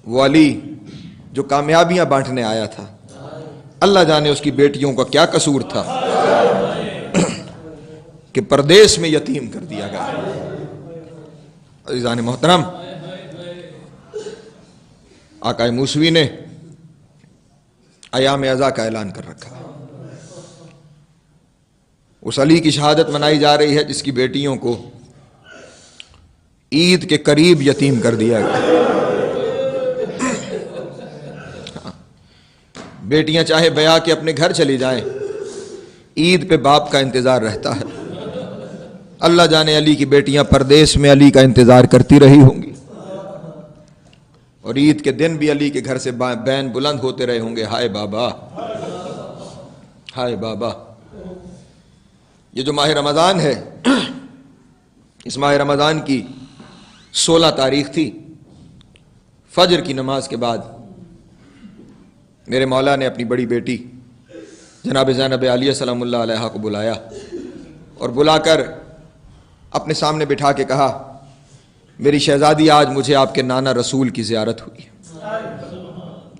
وہ علی جو کامیابیاں بانٹنے آیا تھا، اللہ جانے اس کی بیٹیوں کا کیا قصور تھا کہ پردیس میں یتیم کر دیا گیا۔ عزیزان محترم، آقا موسوی نے ایام عزا کا اعلان کر رکھا۔ اس علی کی شہادت منائی جا رہی ہے جس کی بیٹیوں کو عید کے قریب یتیم کر دیا گیا۔ بیٹیاں چاہے بیاہ کے اپنے گھر چلی جائیں، عید پہ باپ کا انتظار رہتا ہے۔ اللہ جانے علی کی بیٹیاں پردیس میں علی کا انتظار کرتی رہی ہوں گی، اور عید کے دن بھی علی کے گھر سے بین بلند ہوتے رہے ہوں گے، ہائے بابا، ہائے بابا۔ یہ جو ماہ رمضان ہے، اس ماہ رمضان کی 16 تاریخ تھی، فجر کی نماز کے بعد میرے مولا نے اپنی بڑی بیٹی جناب زینب عالیہ سلام اللہ علیہا کو بلایا، اور بلا کر اپنے سامنے بٹھا کے کہا، میری شہزادی آج مجھے آپ کے نانا رسول کی زیارت ہوئی ہے۔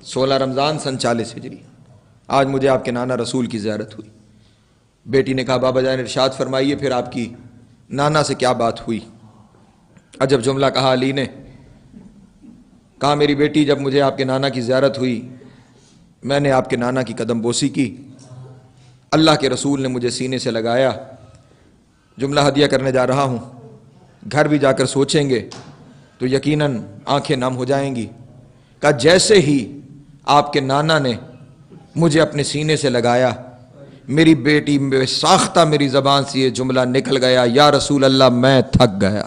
16 رمضان سن 40 ہجری، آج مجھے آپ کے نانا رسول کی زیارت ہوئی۔ بیٹی نے کہا، بابا جان ارشاد فرمائیے پھر آپ کی نانا سے کیا بات ہوئی؟ عجب جملہ کہا علی نے، کہا میری بیٹی جب مجھے آپ کے نانا کی زیارت ہوئی، میں نے آپ کے نانا کی قدم بوسی کی، اللہ کے رسول نے مجھے سینے سے لگایا، جملہ ہدیہ کرنے جا رہا ہوں، گھر بھی جا کر سوچیں گے تو یقیناً آنکھیں نم ہو جائیں گی۔ کہا جیسے ہی آپ کے نانا نے مجھے اپنے سینے سے لگایا، میری بیٹی میں ساختہ میری زبان سے یہ جملہ نکل گیا، یا رسول اللہ میں تھک گیا۔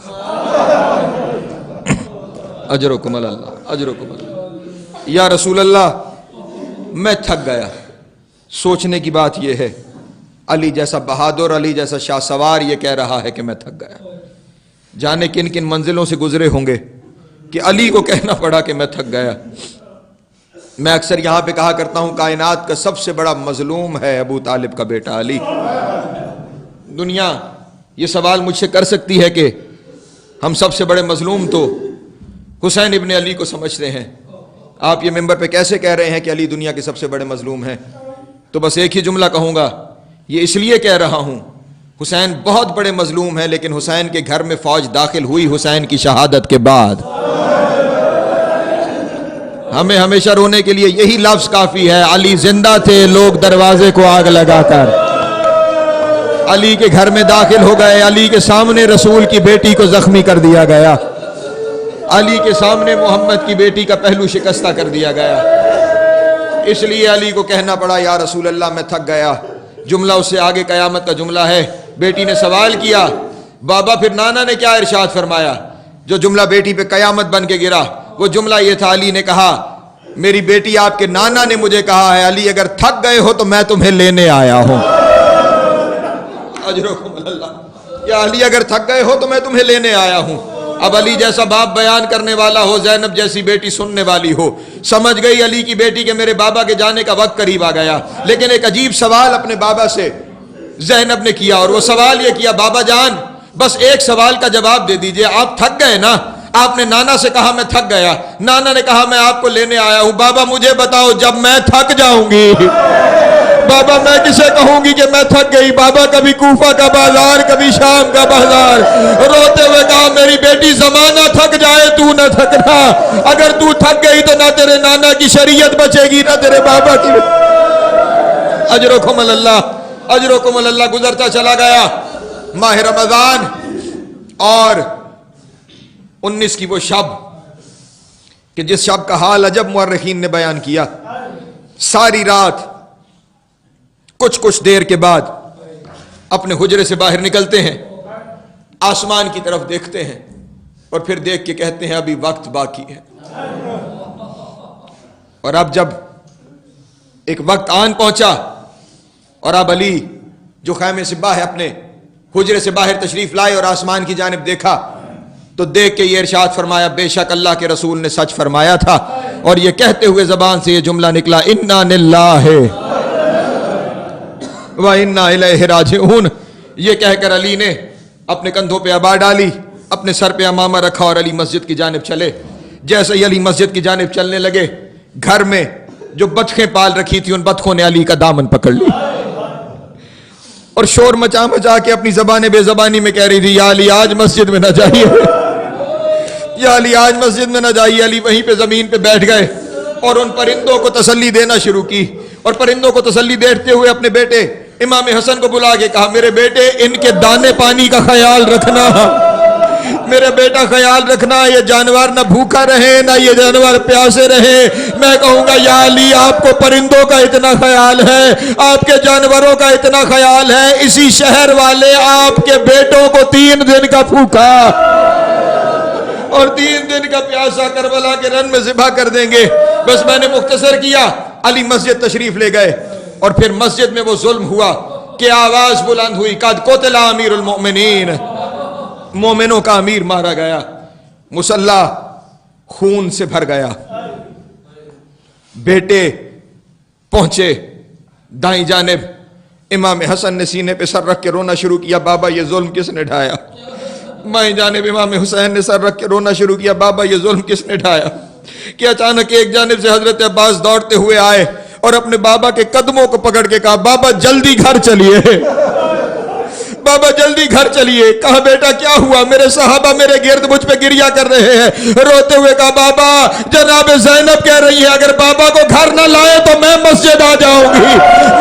اجرکم اللہ، اجرکم اللہ، یا رسول اللہ میں تھک گیا۔ سوچنے کی بات یہ ہے، علی جیسا بہادر، علی جیسا شاہ سوار یہ کہہ رہا ہے کہ میں تھک گیا۔ جانے کن کن منزلوں سے گزرے ہوں گے کہ علی کو کہنا پڑا کہ میں تھک گیا۔ میں اکثر یہاں پہ کہا کرتا ہوں، کائنات کا سب سے بڑا مظلوم ہے ابو طالب کا بیٹا علی۔ دنیا یہ سوال مجھ سے کر سکتی ہے کہ ہم سب سے بڑے مظلوم تو حسین ابن علی کو سمجھتے ہیں، آپ یہ ممبر پہ کیسے کہہ رہے ہیں کہ علی دنیا کے سب سے بڑے مظلوم ہیں؟ تو بس ایک ہی جملہ کہوں گا، یہ اس لیے کہہ رہا ہوں، حسین بہت بڑے مظلوم ہیں، لیکن حسین کے گھر میں فوج داخل ہوئی حسین کی شہادت کے بعد۔ ہمیں ہمیشہ رونے کے لیے یہی لفظ کافی ہے، علی زندہ تھے لوگ دروازے کو آگ لگا کر علی کے گھر میں داخل ہو گئے، علی کے سامنے رسول کی بیٹی کو زخمی کر دیا گیا، علی کے سامنے محمد کی بیٹی کا پہلو شکستہ کر دیا گیا۔ اس لیے علی کو کہنا پڑا، یا رسول اللہ میں تھک گیا۔ جملہ اس سے آگے قیامت کا جملہ ہے۔ بیٹی نے سوال کیا، بابا پھر نانا نے کیا ارشاد فرمایا؟ جو جملہ بیٹی پہ قیامت بن کے گرا وہ جملہ یہ تھا، علی نے کہا میری بیٹی آپ کے نانا نے مجھے کہا ہے علی اگر تھک گئے ہو تو میں تمہیں لینے آیا ہوں۔ اجرکم اللہ، یا علی اگر تھک گئے ہو تو میں تمہیں لینے آیا ہوں۔ اب علی جیسا باپ بیان کرنے والا ہو، زینب جیسی بیٹی سننے والی ہو، سمجھ گئی علی کی بیٹی کہ میرے بابا کے جانے کا وقت قریب آ گیا۔ لیکن ایک عجیب سوال اپنے بابا سے زینب نے کیا، اور وہ سوال یہ کیا، بابا جان بس ایک سوال کا جواب دے دیجئے، آپ تھک گئے نا؟ آپ نے نانا سے کہا میں تھک گیا، نانا نے کہا میں آپ کو لینے آیا ہوں، بابا مجھے بتاؤ جب میں تھک جاؤں گی بابا میں کسے کہوں گی کہ میں تھک گئی؟ بابا کبھی کوفہ کا بازار، کبھی شام کا بازار، روتے ہوئے کہا میری بیٹی زمانہ تھک جائے تو نہ تھکنا، اگر تو تھک گئی تو نہ تیرے نانا کی شریعت بچے گی نہ تیرے بابا کی۔ اجرکم اللہ، اجرکم اللہ۔ گزرتا چلا گیا ماہ رمضان، اور 19 کی وہ شب کہ جس شب کا حال عجب مورخین نے بیان کیا۔ ساری رات کچھ دیر کے بعد اپنے حجرے سے باہر نکلتے ہیں، آسمان کی طرف دیکھتے ہیں، اور پھر دیکھ کے کہتے ہیں ابھی وقت باقی ہے۔ اور اب جب ایک وقت آن پہنچا اور اب علی جو خیمے سے باہر اپنے حجرے سے باہر تشریف لائے اور آسمان کی جانب دیکھا تو دیکھ کے یہ ارشاد فرمایا، بے شک اللہ کے رسول نے سچ فرمایا تھا، اور یہ کہتے ہوئے زبان سے یہ جملہ نکلا، انا للہ و انا الیہ راجعون۔ یہ کہہ کر علی نے اپنے کندھوں پہ عبا ڈالی، اپنے سر پہ امامہ رکھا اور علی مسجد کی جانب چلے۔ جیسے ہی علی مسجد کی جانب چلنے لگے، گھر میں جو بطخیں پال رکھی تھی ان بطخوں نے علی کا دامن پکڑ لی اور شور مچا مچا کے اپنی زبان بے زبانی میں کہہ رہی تھی، یا علی آج مسجد میں نہ جائیے، یا علی آج مسجد میں نہ جائیے۔ علی وہیں پہ زمین پہ بیٹھ گئے اور ان پرندوں کو تسلی دینا شروع کی، اور پرندوں کو تسلی دیتے ہوئے اپنے بیٹے امام حسن کو بلا کے کہا، میرے بیٹے ان کے دانے پانی کا خیال رکھنا، میرے بیٹا خیال رکھنا، یہ جانور نہ بھوکا رہے نہ یہ جانور پیاسے رہے۔ میں کہوں گا یا علی آپ کو پرندوں کا اتنا خیال ہے، آپ کے جانوروں کا اتنا خیال ہے، اسی شہر والے آپ کے بیٹوں کو 3 دن کا بھوکا اور 3 دن کا پیاسا کربلا کے رن میں ذبح کر دیں گے۔ بس میں نے مختصر کیا۔ علی مسجد تشریف لے گئے اور پھر مسجد میں وہ ظلم ہوا کہ آواز بلند ہوئی، قد قتل امیر المؤمنین، مومنوں کا امیر مارا گیا، مصلی خون سے بھر گیا۔ بیٹے پہنچے دائیں جانب، امام حسن نے سینے پہ سر رکھ کے رونا شروع کیا، بابا یہ ظلم کس نے ڈھایا؟ بائیں جانب امام حسین نے سر رکھ کے رونا شروع کیا، بابا یہ ظلم کس نے ڈھایا؟ کہ اچانک ایک جانب سے حضرت عباس دوڑتے ہوئے آئے اور اپنے بابا کے قدموں کو پکڑ کے کہا، بابا جلدی گھر چلیے، بابا جلدی گھر چلیے۔ کہا بیٹا کیا ہوا؟ میرے صحابہ میرے گرد مجھ پہ گریہ کر رہے ہیں۔ روتے ہوئے کہا، بابا جناب زینب کہہ رہی ہے اگر بابا کو گھر نہ لائے تو میں مسجد آ جاؤں گی۔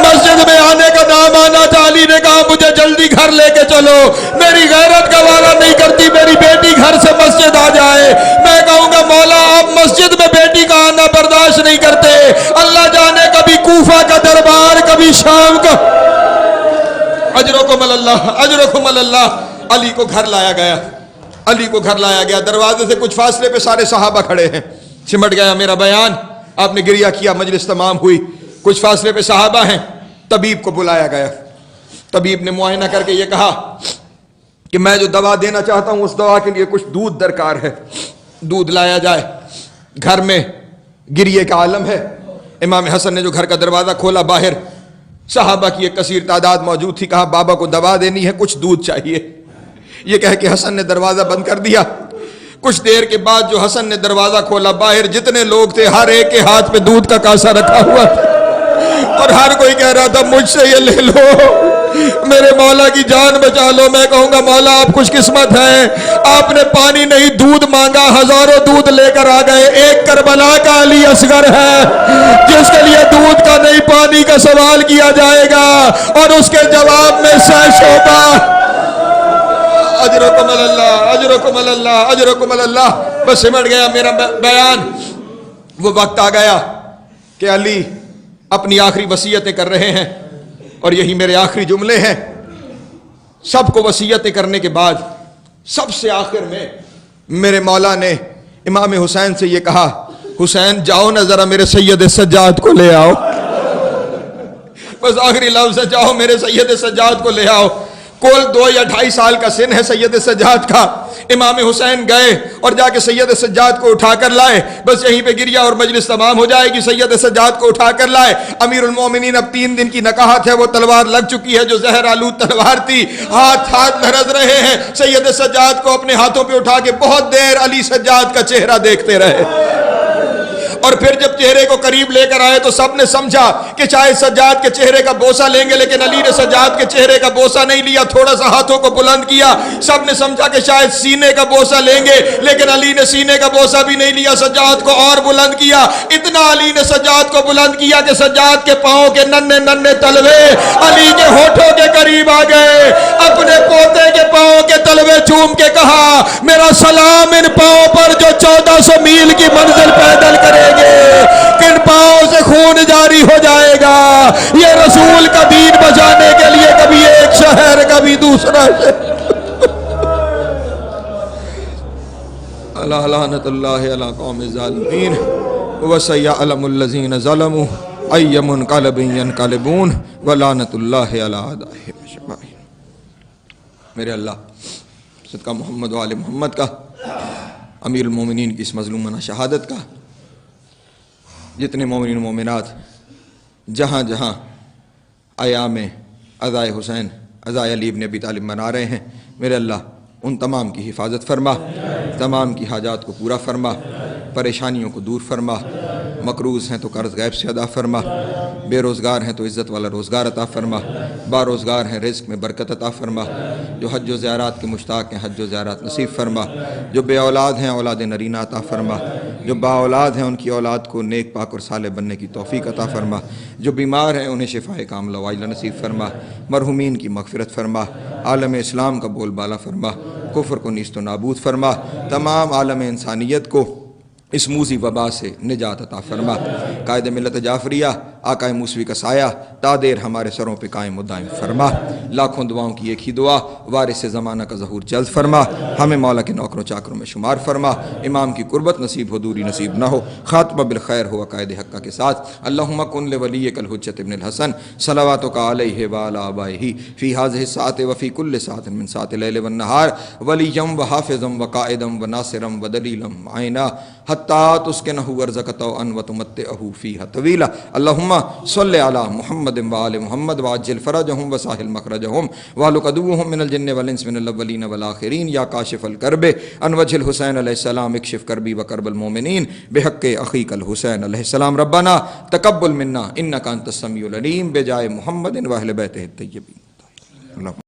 مسجد میں آنے کا نام آنا تھا۔ علی نے کہا مجھے جلدی گھر لے کے چلو، میری غیرت گوارا نہیں کرتی میری بیٹی گھر سے مسجد آ جائے۔ میں کہوں گا مولا آپ مسجد میں بیٹی کا آنا برداشت نہیں کرتے، اللہ جانے کبھی کوفہ کا دربار کبھی شام کا۔ اجرکم اللہ، اجرکم اللہ۔ علی کو گھر لایا گیا، علی کو گھر لایا گیا، دروازے سے کچھ فاصلے پہ سارے صحابہ کھڑے ہیں۔ سمٹ گیا میرا بیان، آپ نے گریہ کیا، مجلس تمام ہوئی، کچھ فاصلے پہ صحابہ ہیں۔ طبیب کو بلایا گیا، طبیب نے معائنہ کر کے یہ کہا کہ میں جو دوا دینا چاہتا ہوں اس دوا کے لیے کچھ دودھ درکار ہے، دودھ لایا جائے۔ گھر میں گریے کا عالم ہے۔ امام حسن نے جو گھر کا دروازہ کھولا، باہر صحابہ کی ایک کثیر تعداد موجود تھی۔ کہا بابا کو دوا دینی ہے، کچھ دودھ چاہیے۔ یہ کہہ کے حسن نے دروازہ بند کر دیا۔ کچھ دیر کے بعد جو حسن نے دروازہ کھولا، باہر جتنے لوگ تھے ہر ایک کے ہاتھ پہ دودھ کا کاسا رکھا ہوا تھا اور ہر کوئی کہہ رہا تھا مجھ سے یہ لے لو، میرے مولا کی جان بچا لو۔ میں کہوں گا مولا آپ خوش قسمت ہیں، آپ نے پانی نہیں دودھ مانگا، ہزاروں دودھ لے کر آ گئے۔ ایک کربلا کا علی اصغر ہے جس کے لیے دودھ کا نہیں پانی کا سوال کیا جائے گا اور اس کے جواب میں سہ شعبہ۔ اجرکم اللہ، اجرکم اللہ، اجرکم اللہ۔ بس سمٹ گیا میرا بیان۔ وہ وقت آ گیا کہ علی اپنی آخری وصیتیں کر رہے ہیں اور یہی میرے آخری جملے ہیں۔ سب کو وصیتیں کرنے کے بعد سب سے آخر میں میرے مولا نے امام حسین سے یہ کہا، حسین جاؤ نا ذرا میرے سید سجاد کو لے آؤ۔ بس آخری لفظ ہے، جاؤ میرے سید سجاد کو لے آؤ۔ کل 2 یا 2.5 سال کا سن ہے سید سجاد کا۔ امام حسین گئے اور جا کے سید سجاد کو اٹھا کر لائے۔ بس یہیں پہ گریہ اور مجلس تمام ہو جائے گی۔ سید سجاد کو اٹھا کر لائے۔ امیر المومنین اب 3 دن کی نکاحت ہے، وہ تلوار لگ چکی ہے جو زہر آلود تلوار تھی، ہاتھ لرز رہے ہیں۔ سید سجاد کو اپنے ہاتھوں پہ اٹھا کے بہت دیر علی سجاد کا چہرہ دیکھتے رہے اور پھر جب چہرے کو قریب لے کر آئے تو سب نے سمجھا کہ شاید سجاد کے چہرے کا بوسہ لیں گے، لیکن علی نے سجاد کے چہرے کا بوسہ نہیں لیا، تھوڑا سا ہاتھوں کو بلند کیا۔ سب نے سمجھا کہ شاید سینے کا بوسہ لیں گے، لیکن علی نے سینے کا بوسہ بھی نہیں لیا، سجاد کو اور بلند کیا۔ اتنا علی نے سجاد کو بلند کیا کہ سجاد کے پاؤں کے ننھے ننھے تلوے علی کے ہونٹوں کے قریب آ گئے۔ اپنے پوتے کے پاؤں کے تلوے چوم کے کہا، میرا سلام ان پاؤں پر جو 1400 میل کی منزل پیدل کرے کن پاؤں سے خون جاری ہو جائے گا۔ یہ رسول کا دین بچانے کے لیے کبھی ایک شہر کبھی دوسرا شہر۔ اللہ لعنت اللہ علی قوم الظالمین وسیعلم الذین ظلموا ای منقلب ینقلبون ولعنت اللہ علی اعدائهم اجمعین۔ میرے اللہ صدقہ محمد و آل محمد کا، امیر المومنین کی اس مظلومانہ شہادت کا، جتنے مومنین و مومنات جہاں جہاں ایام عزائے حسین عزائے علی ابن ابی طالب منا رہے ہیں، میرے اللہ ان تمام کی حفاظت فرما، تمام کی حاجات کو پورا فرما۔ پریشانیوں کو دور فرما، مقروض ہیں تو قرض غیب سے ادا فرما، بے روزگار ہیں تو عزت والا روزگار عطا فرما، با روزگار ہیں رزق میں برکت عطا فرما، جو حج و زیارات کے مشتاق ہیں حج و زیارات نصیب فرما، جو بے اولاد ہیں اولاد نرینہ عطا فرما، جو با اولاد ہیں ان کی اولاد کو نیک پاک اور صالح بننے کی توفیق عطا فرما، جو بیمار ہیں انہیں شفائے کاملہ وعاجلہ نصیب فرما، مرحومین کی مغفرت فرما، عالم اسلام کا بول بالا فرما، کفر کو نیست و نابود فرما، تمام عالم انسانیت کو اس موذی وبا سے نجات عطا فرما، قائد ملت جعفریہ آقا موسوی کا سایہ تا دیر ہمارے سروں پہ قائم و دائم فرما، لاکھوں دعاؤں کی ایک ہی دعا، وارث زمانہ کا ظہور جلد فرما، ہمیں مولا کے نوکروں چاکروں میں شمار فرما، امام کی قربت نصیب ہو دوری نصیب نہ ہو، خاتمہ بالخیر ہو عقائد حقہ کے ساتھ، اللہم کن لولیک الحجۃ ابن الحسن صلواتک علیہ وعلی آبائہ فی ہذہ الساعۃ وفی کل ساعۃ من ساعات اللیل والنہار ولیا وحافظا وقائدا وناصرا ودلیلا معینا حتیٰ تسکنہ ورزقہ وتمتعہ فیہا طویلا، اللہم صلی علی محمد وآل محمد وعجل فرجہم وساہل مخرجہم واہلک عدوہم من الجن والانس من الاولین والآخرین یا کاشف الکرب عن وجہ الحسین علیہ السلام اکشف کربی وکرب المومنین بحق اخیک الحسین علیہ السلام، ربنا تقبل منا انک انت السمیع العلیم بجائے محمد واہل بیتہ الطیبین۔